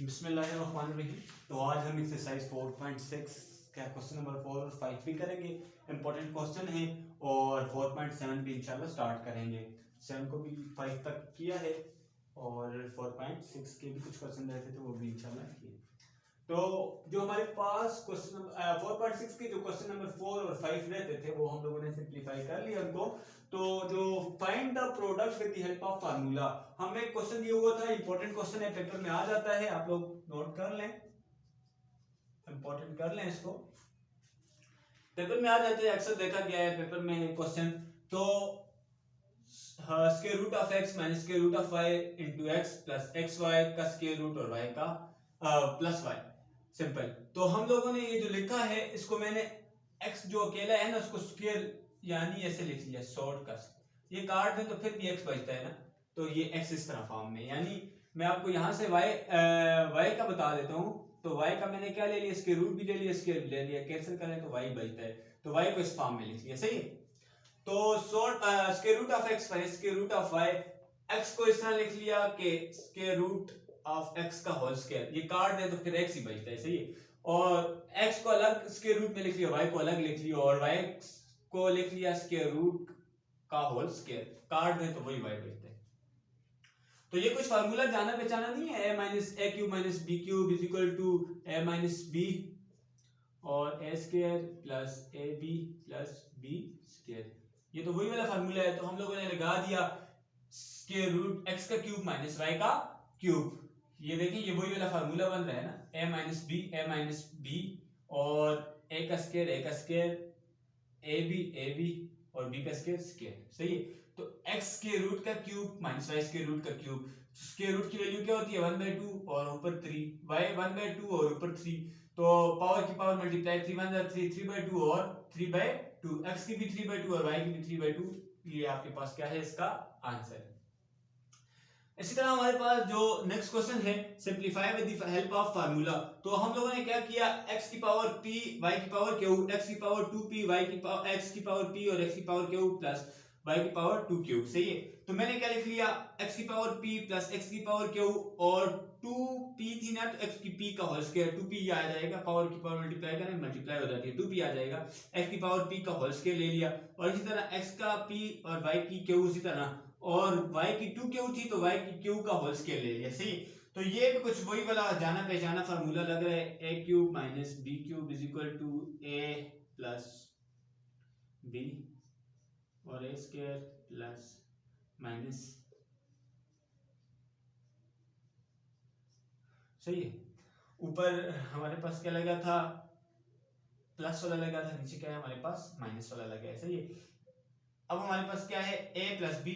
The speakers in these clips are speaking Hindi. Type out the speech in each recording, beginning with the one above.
बिस्मिल्लाहिर्रहमानिर्रहीम। तो आज हम एक्सरसाइज 4.6 का क्वेश्चन नंबर 4 और 5 भी करेंगे। इंपॉर्टेंट क्वेश्चन है और 4.7 भी इंशाल्लाह स्टार्ट करेंगे। 7 को भी 5 तक किया है और 4.6 के भी कुछ क्वेश्चन रहे थे तो वो भी इंशाल्लाह किए। तो जो हमारे पास क्वेश्चन 4.6 के जो क्वेश्चन नंबर 4 और 5 रहते थे वो हम लोगों ने सिंप्लीफाई कर लिया उनको। तो जो find the product with the help of formula, हमें क्वेश्चन दिया हुआ था, इंपॉर्टेंट क्वेश्चन है, पेपर में आ जाता है, आप लोग नोट कर लें, इंपॉर्टेंट कर लें इसको, पेपर में आ जाते हैं, अक्सर देखा गया है पेपर में क्वेश्चन। तो square root of x minus square root of y into x plus x y का स्क्वायर रूट और y का प्लस वाई, सिंपल। तो हम लोगों ने ये जो लिखा है इसको मैंने x जो अकेला है ना उसको स्क्वायर यानी ऐसे लिख लिया, शॉर्ट का ये काट दें तो फिर भी x बचता है ना, तो ये x इस तरह फॉर्म में, यानी मैं आपको यहाँ से y का बता देता हूँ। तो y का मैंने क्या ले लिया, स्क्वायर रूट भी ले लिया, स्क्वायर भी ले लिया, कैंसिल करें तो y बचता है, तो y को इस फॉर्म में लिख लिया, सही है। तो square root of x minus square root of y, x को इस तरह लिख लिया कि स्क्वायर रूट ऑफ x का होल स्क्वायर, ये काट दे तो फिर x ही बचता है, सही है। और x को अलग स्क्वायर रूट में लिख लिया, y को अलग लिख लिया और y को लिख लिया स्क्वायर रूट का होल स्क्वायर, काट दे तो वही y बचता है। तो ये कुछ फार्मूला जाना पहचाना नहीं है, a minus a cube minus b cube is equal to a minus b और a square plus a b plus b square, ये तो वही वाला फार्मूला है। तो हम लोगों ने लगा दिया स्क्वायर रूट x का क्यूब माइनस y का क्यूब, ये देखिए ये वही वाला फार्मूला बन रहा है ना, a माइनस बी और a का स्क्वायर ए बी और b का स्क्वायर, सही है। तो x के रूट का क्यूब माइनस y के रूट का क्यूब, स्क्वायर रूट की वैल्यू क्या होती है 1/2 और ऊपर 3, y 1/2 और ऊपर 3, तो पावर की पावर मल्टीप्लाई 3 1 3 3/2 और 3/2, x की भी 3/2 और y की भी 3/2, ये आपके पास क्या है इसका आंसर। इसी तरह हमारे पास जो नेक्स्ट क्वेश्चन है, simplify with the help of formula. तो हम लोगों ने क्या किया, x की पावर p y की पावर q, x की पावर 2p y की पावर x की पावर p और x की पावर q प्लस y की पावर 2q, सही है। तो मैंने क्या लिख लिया, x की पावर p प्लस x की पावर q और 2p थी ना, तो x की p का होल स्क्वायर 2p आ जाएगा, पावर की पावर मल्टीप्लाई करें मल्टीप्लाई हो जाती है, 2p आ जाएगा, x की पावर p का होल स्क्वायर ले लिया और इसी तरह x का p और y की q उसी तरह, और y की 2q थी तो y की q का होल स्क्वायर ले लिया, सही। तो ये भी कुछ वही वाला जाना पहचाना फार्मूला लग रहा है, a cube minus b cube is equal to a plus b और a स्क्वायर प्लस माइनस, सही है। ऊपर हमारे पास क्या लगा था, प्लस वाला लगा था, नीचे क्या है हमारे पास माइनस वाला लगा है, सही है। अब हमारे पास क्या है, a plus b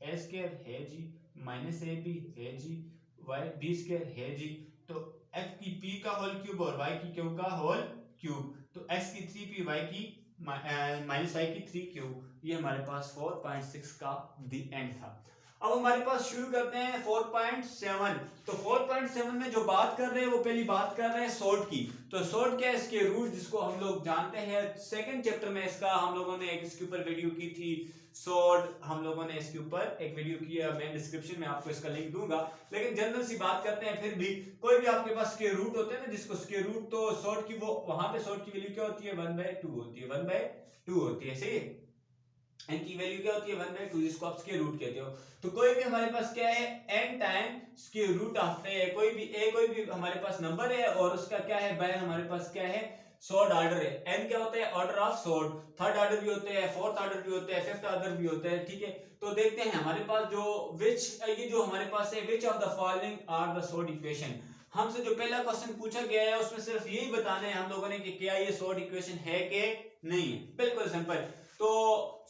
a square है जी, माइनस ए बी है जी, वाई बी स्क्वायर है जी। तो x की p का होल क्यूब और y की q का होल क्यूब, तो x की 3p y की माइनस y की 3q, ये हमारे पास 4.6 का द एंड था। अब हमारे पास शुरू करते हैं 4.7। तो 4.7 में जो बात कर रहे हैं वो पहली बात कर रहे हैं सॉर्ट की। तो सॉर्ट क्या है, इसके रूट जिसको हम लोग जानते हैं, सेकंड चैप्टर में इसका हम लोगों ने एक इसके ऊपर वीडियो की थी, सॉर्ट हम लोगों ने इसके ऊपर एक वीडियो किया, मैं डिस्क्रिप्शन में आपको इसका लिंक दूंगा। लेकिन जनरल सी बात करते हैं, फिर भी कोई भी आपके पास स्क्वायर रूट होते हैं ना, जिसको स्क्वायर रूट, तो सॉर्ट की वो वहां पे सॉर्ट की वैल्यू क्या होती है 1/2 होती है, 1/2 होती है, सही है। इनकी वैल्यू क्या होती है 1/2, जिसको आप स्क्वायर रूट कहते हो। तो कोई भी हमारे पास क्या है n time square root of a, कोई भी हमारे पास नंबर है और उसका क्या है बाय हमारे पास क्या है सॉर्ट ऑर्डर है, n क्या होता है order of sort, third order भी होते हैं, फोर्थ ऑर्डर भी होते हैं, फिफ्थ ऑर्डर भी होते हैं, ठीक है। तो देखते हैं हमारे पास जो ये जो हमारे पास है, which of the following are the sort equation. हमसे जो पहला क्वेश्चन पूछा गया है उसमें सिर्फ यही बताना है हम लोगों ने कि क्या ये सॉर्ट इक्वेशन है कि नहीं है, बिल्कुल सिंपल। तो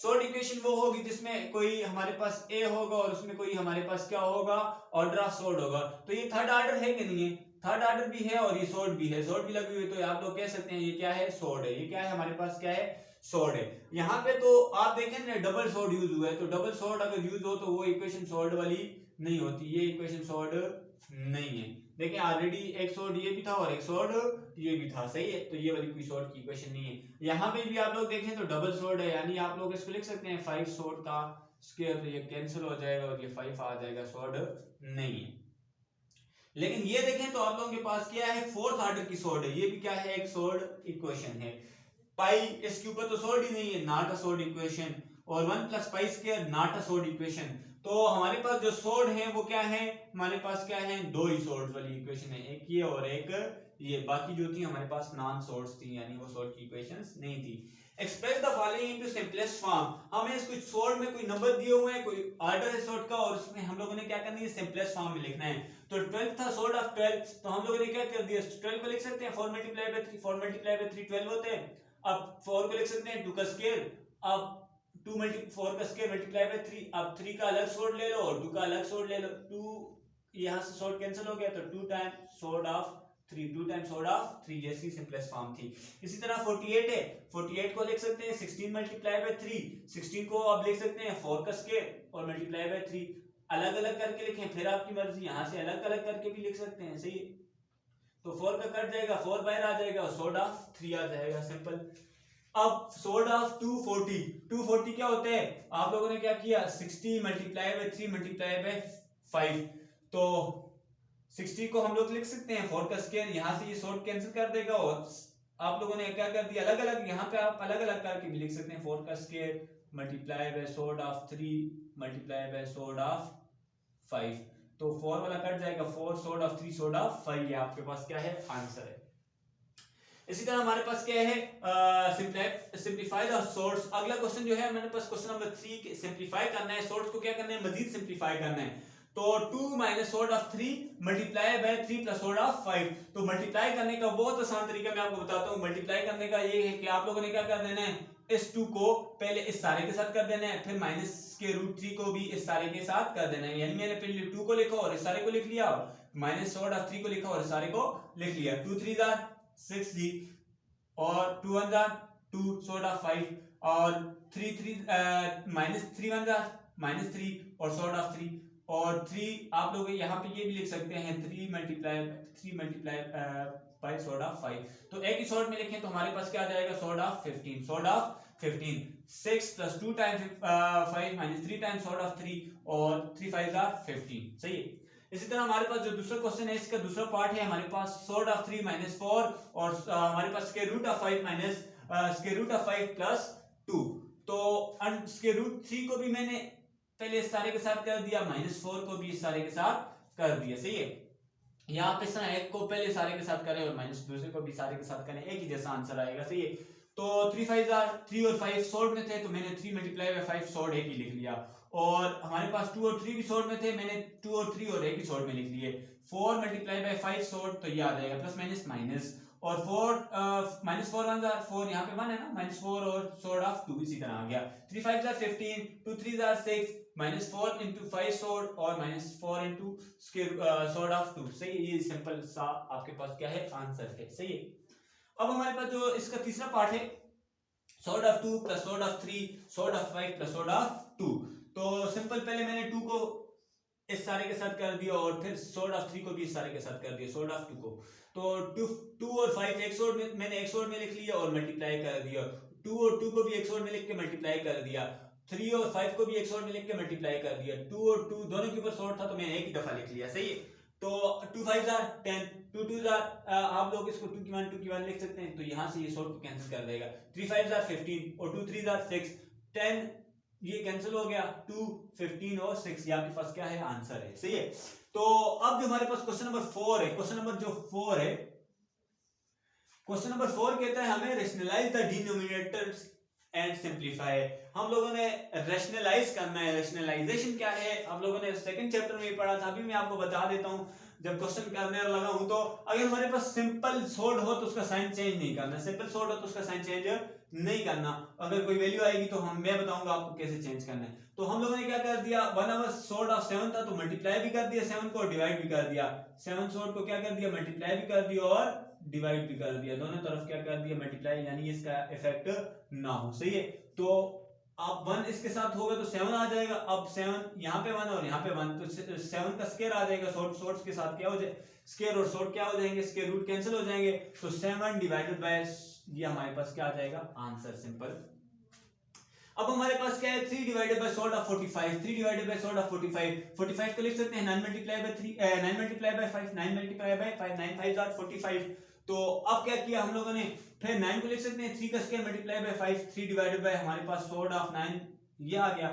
सॉर्ट इक्वेशन वो होगी जिसमें कोई हमारे पास a होगा और उसमें कोई हमारे पास क्या होगा ऑर्डर ऑफ सॉर्ट होगा। तो ये थर्ड ऑर्डर है कि नहीं है, थर्ड ऑर्डर भी है और ये सॉर्ट भी है, सॉर्ट भी लगी हुई है, तो आप लोग कह सकते हैं ये क्या है सॉर्ट है, ये क्या है हमारे पास क्या है सॉर्ट है। यहाँ पे तो आप देखें ना डबल सॉर्ट यूज हुआ है, तो डबल सॉर्ट अगर यूज हो तो वो इक्वेशन सॉर्ट वाली नहीं होती, ये इक्वेशन सॉर्ट नहीं है। देखिए ऑलरेडी एक सॉर्ट ये भी था और एक सॉर्ट ये भी था, सही है। तो ये वाली कोई सॉर्ट की इक्वेशन नहीं है। यहाँ पे भी आप लोग देखें तो डबल सॉर्ट है, यानी आप लोग इसको लिख सकते हैं 5 सॉर्ट का स्क्वायर, तो ये कैंसिल हो जाएगा और ये 5 आ जाएगा, सॉर्ट नहीं है। लेकिन ये देखें तो आप लोगों के पास क्या है, फोर्थ ऑर्डर की सॉर्ट है, ये भी क्या है, एक सॉर्ट इक्वेशन है। पाई इसके ऊपर तो सॉर्ट ही नहीं है, नॉट अ सॉर्ट इक्वेशन, और 1 plus pi square not a sort equation. तो हमारे पास जो सॉर्ट है वो क्या है, हमारे पास क्या है, दो ही सॉर्ट वाली इक्वेशन है, एक ये और एक ये, बाकी जो थी हमारे पास नॉन सॉर्ट्स थी, यानी वो सॉर्ट की इक्वेशंस नहीं थी। Express the following into simplest form, हमें इस कुछ सॉर्ट में कोई नंबर दिए हुए हैं, कोई ऑर्डर है सॉर्ट का, और उसमें हम लोगों ने क्या करना है, सिंपलेस्ट फॉर्म में लिखना है। तो 12 था सॉर्ट ऑफ 12, तो हम लोगों ने क्या कर दिया, 12 को लिख सकते हैं 4 मल्टीप्लाई बाय 3, 4 मल्टीप्लाई बाय 3 12 होते हैं। अब 4 को लिख सकते हैं 2 का स्क्वायर, अब 4 का स्क्वायर मल्टीप्लाई बाय 3, अब 3 का अलग सॉर्ट ले लो और 2 का अलग सॉर्ट ले लो, 2 यहां से सॉर्ट कैंसिल हो गया, तो 2 times sort of 3, 2 times sort of 3, जैसी सिंपलेस्ट फॉर्म थी। इसी तरह 48 है, 48 को लिख सकते हैं 16 मल्टीप्लाई बाय 3, 16 को अब लिख सकते हैं 4 का स्क्वायर और मल्टीप्लाई बाय 3, अलग अलग करके लिखें, फिर आपकी मर्जी, यहां से अलग अलग करके भी लिख सकते हैं, सही है। तो 4 का कट जाएगा, 4 बाहर आ जाएगा और सॉर्ट ऑफ 3 आ जाएगा, सिंपल। अब सॉर्ट ऑफ 240, 240 क्या होता है, आप लोगों ने क्या किया, 60 मल्टीप्लाई बाय 3 मल्टीप्लाई बाय 5, तो 60 को हम लोग लिख सकते हैं 4 का स्क्वायर, यहां से ये सॉर्ट कैंसिल कर देगा, और आप लोगों ने क्या कर दिया, अलग अलग, यहाँ पे आप अलग अलग करके भी लिख सकते हैं, 4 का square multiply by sort of 3 multiply by sort of 5, तो 4 वाला कट जाएगा, 4 सॉर्ट ऑफ 3 सॉर्ट ऑफ 5, ये आपके पास क्या है, आंसर है। इसी तरह हमारे पास क्या है, सिंप्लीफाई द सॉर्ट्स। अगला क्वेश्चन जो है हमारे पास क्वेश्चन नंबर 3, सिंप्लीफाई करना है, सॉर्ट्स को क्या करना है, मजीद सिंप्लीफाई करना है। तो 2 minus sort of 3 multiply by 3 plus sort of 5, तो मल्टीप्लाई करने का बहुत आसान तरीका मैं आपको बताता हूँ। मल्टीप्लाई करने का ये है कि आप लोगों ने क्या कर देना है, इस 2 को पहले इस सारे के साथ कर देना है, फिर माइनस के रूट 3 को भी इस सारे के साथ कर देना है, यानी मैंने पहले 2 को लिखा और इस सारे को लिख लिया, माइनस सॉर्ट ऑफ 3 को लिखा और इस सारे को लिख लिया, 2 3 जार 6 जी, और 2 1 जार 2 सॉर्ट ऑफ 5, और 3 3 माइनस 3 1 जार माइनस 3 और सॉर्ट ऑफ 3, और 3 आप लोग यहाँ पे ये भी लिख सकते हैं 3 मल्टीप्लाई बाय सॉर्ट ऑफ 5, तो एक ही सॉर्ट में लिखें तो हमारे पास क्या आ जाएगा, sort of 15, sort of 15, 6 plus 2 times 5 minus 3 times sort of 3, और 3 5 जार 15, सही है। इसी तरह हमारे पास जो दूसरा क्वेश्चन है, इसका दूसरा पार्ट है हमारे पास सॉर्ट ऑफ 3 माइनस 4, और हमारे पास square root of 5 minus square root of 5 plus 2, तो स्क्वायर रूट 3 को भी मैंने पहले इस सारे के साथ कर दिया, माइनस 4 को भी इस सारे के साथ कर दिया, सही है। यहाँ पे इस एक को पहले सारे के साथ करें और माइनस दूसरे को भी सारे के साथ करें, एक ही जैसा आंसर आएगा, सही है। तो 3 5 जार 3 और 5 सॉर्ट में थे, तो मैंने 3 मल्टीप्लाई बाय 5 सॉर्ट एक ही लिख लिया, और हमारे पास 2 और 3 भी सॉर्ट में थे, मैंने 2 और 3 और एक ही सॉर्ट में लिख लिए, 4 मल्टीप्लाई बाय 5 सॉर्ट, तो ये आ जाएगा प्लस माइनस माइनस, और 4 माइनस 4 1 जार 4, यहाँ पे 1 है ना, माइनस 4 और सॉर्ट ऑफ 2 इसी तरह आ गया, 3 5 jar 15, 2 3 jar 6, minus 4 into 5 sort और माइनस 4 इंटू सॉर्ट ऑफ 2, सही है। ये सिंपल सा आपके पास क्या है, आंसर है, सही है। अब हमारे पास जो इसका तीसरा पार्ट है, sort of 2 plus sort of 3 sort of 5 plus sort of 2, तो सिंपल पहले मैंने 2 को इस सारे के साथ कर दिया, और फिर सॉर्ट ऑफ 3 को भी इस सारे के साथ कर दिया, सॉर्ट ऑफ 2 को, तो 2 और 5 एक सॉर्ट में, मैंने एक सॉर्ट में लिख लिया और मल्टीप्लाई कर दिया, 2 और 2 को भी एक सॉर्ट में लिख के मल्टीप्लाई कर दिया, 3 और 5 को भी एक सॉर्ट में लिख के मल्टीप्लाई कर दिया, 2 और 2 दोनों के ऊपर सॉर्ट था तो मैंने एक ही दफा लिख लिया, सही है। तो 2 5 जार 10, 2 2 जार आप लोग इसको 2 की 1 लिख सकते हैं, तो यहां से ये सॉर्ट को कैंसिल कर देगा, 3 5 जार 15 और 2 3 जार 6, 10 ये कैंसिल हो गया, 2 15 और 6, ये आपके पास क्या है, आंसर है, सही है। तो अब जो हमारे पास क्वेश्चन नंबर 4 है, क्वेश्चन नंबर जो 4 है, क्वेश्चन नंबर 4 कहता है हमें rationalise the denominators and simplify, हम लोगों ने रैशनलाइज करना है। रैशनलाइजेशन क्या है, हम लोगों ने सेकंड चैप्टर में पढ़ा था, अभी मैं आपको बता देता हूं, जब क्वेश्चन करने लगा हूं, तो अगर हमारे पास सिंपल सॉर्ट हो तो उसका साइन चेंज नहीं करना, सिंपल सॉर्ट हो तो उसका साइन चेंज नहीं करना, अगर कोई वैल्यू आएगी तो मैं बताऊंगा आपको कैसे चेंज करना है। तो हम लोगों ने क्या कर दिया, 1 ओवर सॉर्ट ऑफ 7 था, तो मल्टीप्लाई भी कर दिया 7 को, डिवाइड भी कर दिया 7 सॉर्ट को, क्या कर दिया, मल्टीप्लाई भी कर दिया और डिवाइड भी कर दिया, दोनों तरफ क्या कर दिया, मल्टीप्लाई, यानी इसका इफेक्ट ना हो, सही है। तो अब 1 इसके साथ होगा तो 7 आ जाएगा, अब 7 यहाँ पे 1 और यहाँ पे 1, तो 7 का स्क्वायर आ जाएगा, सॉर्ट्स के साथ क्या हो जाए, स्क्वायर और सॉर्ट क्या हो जाएंगे, स्क्वायर रूट कैंसिल हो जाएंगे, तो 7 डिवाइडेड बाय, ये हमारे पास क्या आ जाएगा, आंसर, सिंपल। अब हमारे पास क्या है 3 divided by salt of 45, 3 divided by salt of 45, 45 को लिख सकते हैं 9 multiply by 3, 9 multiply by 5, 9 multiply by 5, 9 5 are 45। तो अब क्या किया हम लोगों ने, फिर 9 को लिख सकते हैं 3 का square multiply by 5, 3 divided bye हमारे पास सॉल्ट ऑफ 9 ये आ गया।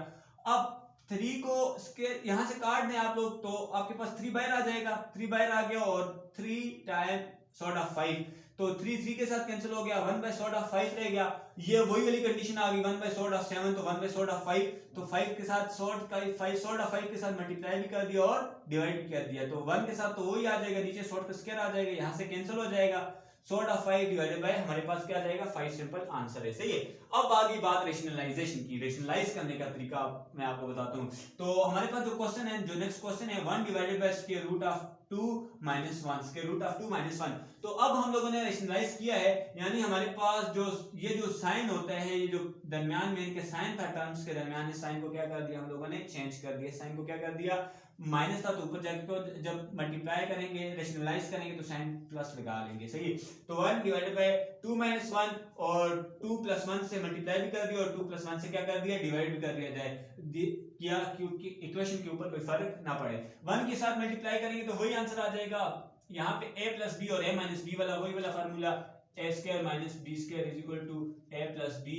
अब 3 को स्क्वायर यहां से काट दें आप लोग तो आपके पास 3 बाहर आ जाएगा, 3 बाहर आ गया और 3 टाइम सॉल्ट ऑफ 5, तो 3 के साथ कैंसिल हो गया, 1 बाय सॉल्ट ऑफ 5 रह गया। ये वही वाली कंडीशन आ गई 1 बाय सॉल्ट ऑफ 7, तो 1 बाय सॉल्ट ऑफ 5, तो 5 के साथ सॉल्ट का 5 सॉल्ट ऑफ 5 के साथ मल्टीप्लाई भी कर दिया और डिवाइड भी कर दिया, तो 1 के साथ तो वही आ जाएगा, नीचे सॉल्ट का स्क्वायर आ जाएगा, यहां से कैंसिल हो जाएगा, सॉल्ट ऑफ 5 डिवाइडेड बाय हमारे पास क्या आ जाएगा 5, सिंपल आंसर है, सही है। अब आ गई बात रेशनलाइजेशन की, रेशनलाइज करने का तरीका मैं आपको बताता हूं। तो हमारे पास जो क्वेश्चन है, जो नेक्स्ट क्वेश्चन है 1 divided by square root of 2 minus 1, square root of 2 minus 1। तो अब हम लोगों ने रेशनलाइज किया है, यानी हमारे पास जो ये जो साइन होता है, ये जो दरमियान में इनके साइन था, टर्म्स के दरमियान इस साइन को क्या कर दिया हम लोगों ने, चेंज कर दिया, साइन को क्या कर दिया, माइनस था तो ऊपर जाके जब मल्टीप्लाई करेंगे रेशनलाइज करेंगे तो साइन प्लस लगा लेंगे, सही। तो 1 डिवाइडेड बाय 2 माइनस 1 और 2 प्लस 1 से मल्टीप्लाई भी कर दिया और 2 प्लस 1 से क्या कर दिया, डिवाइड भी कर दिया जाए किया, क्योंकि इक्वेशन के ऊपर कोई फर्क ना पड़े। 1 के साथ मल्टीप्लाई करेंगे तो वही आंसर आ जाएगा। यहाँ पे a प्लस बी और a माइनस बी वाला वही वाला formula, a square minus b square is equal to a plus b,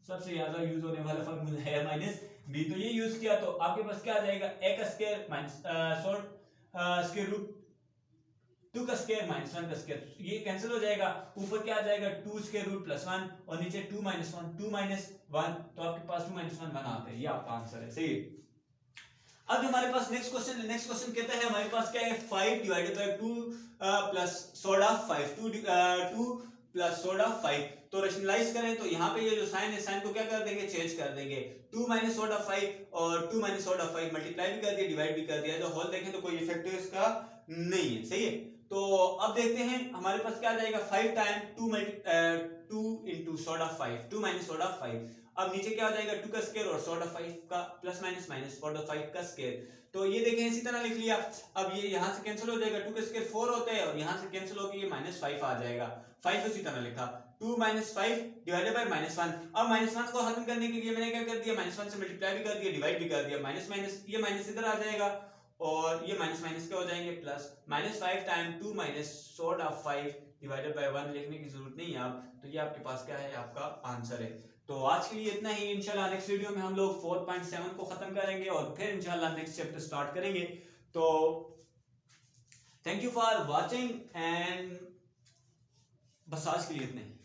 सबसे ज्यादा यूज होने वाला फार्मूला है माइनस बी, तो ये यूज किया तो आपके पास क्या आ जाएगा, a का स्क्वायर माइनस स्क्वायर रूट 2 का स्क्वायर माइनस 1 का स्क्वायर, ये कैंसिल हो जाएगा, ऊपर क्या आ जाएगा 2 स्क्वायर रूट प्लस 1 और नीचे 2 माइनस 1, 2 माइनस 1, तो आपके पास 2 माइनस 1 1 आता है, ये आपका आंसर है, सही। अब हमारे पास नेक्स्ट क्वेश्चन कहता है हमारे पास क्या है 5 divided by 2 plus salt of 5, 2 plus salt of 5, तो रेशनलाइज करें तो यहाँ पे ये जो साइन है, साइन को क्या कर देंगे, चेंज कर देंगे, 2 माइनस सॉल्ट ऑफ 5 और 2 माइनस सॉल्ट ऑफ 5 मल्टीप्लाई भी कर दिया, डिवाइड भी कर दिया, जो होल देखें तो कोई इफेक्ट इसका नहीं है, सही है। तो अब देखते हैं हमारे पास क्या आ जाएगा 5 time 2 into salt of 5, 2 minus salt of 5, अब नीचे क्या हो जाएगा 2 का स्क्वायर और सॉल्ट ऑफ 5 का plus minus minus salt of 5 का स्क्वायर, तो ये देखें इसी तरह लिख लिया। अब ये यहां से कैंसिल हो जाएगा, 2 का स्क्वायर 4 होता है और यहां से कैंसिल होकर ये माइनस 5 आ जाएगा, 5 उसी तरह लिखा 2 माइनस 5 डिवाइडेड बाय माइनस 1। अब माइनस 1 को खत्म करने के लिए मैंने क्या कर दिया, माइनस 1 से मल्टीप्लाई भी कर दिया, डिवाइड भी कर दिया, माइनस माइनस ये माइनस इधर आ जाएगा और ये माइनस माइनस क्या हो जाएंगे plus, minus 5 time 2 minus salt of 5 divided by 1 लिखने की जरूरत नहीं है आप, तो ये आपके पास क्या है, आपका आंसर है। तो आज के लिए इतना ही, इंशाल्लाह नेक्स्ट वीडियो में हम लोग 4.7 को खत्म करेंगे और फिर इंशाल्लाह नेक्स्ट चैप्टर स्टार्ट करेंगे। तो thank you for watching and बस आज के लिए इतना ही।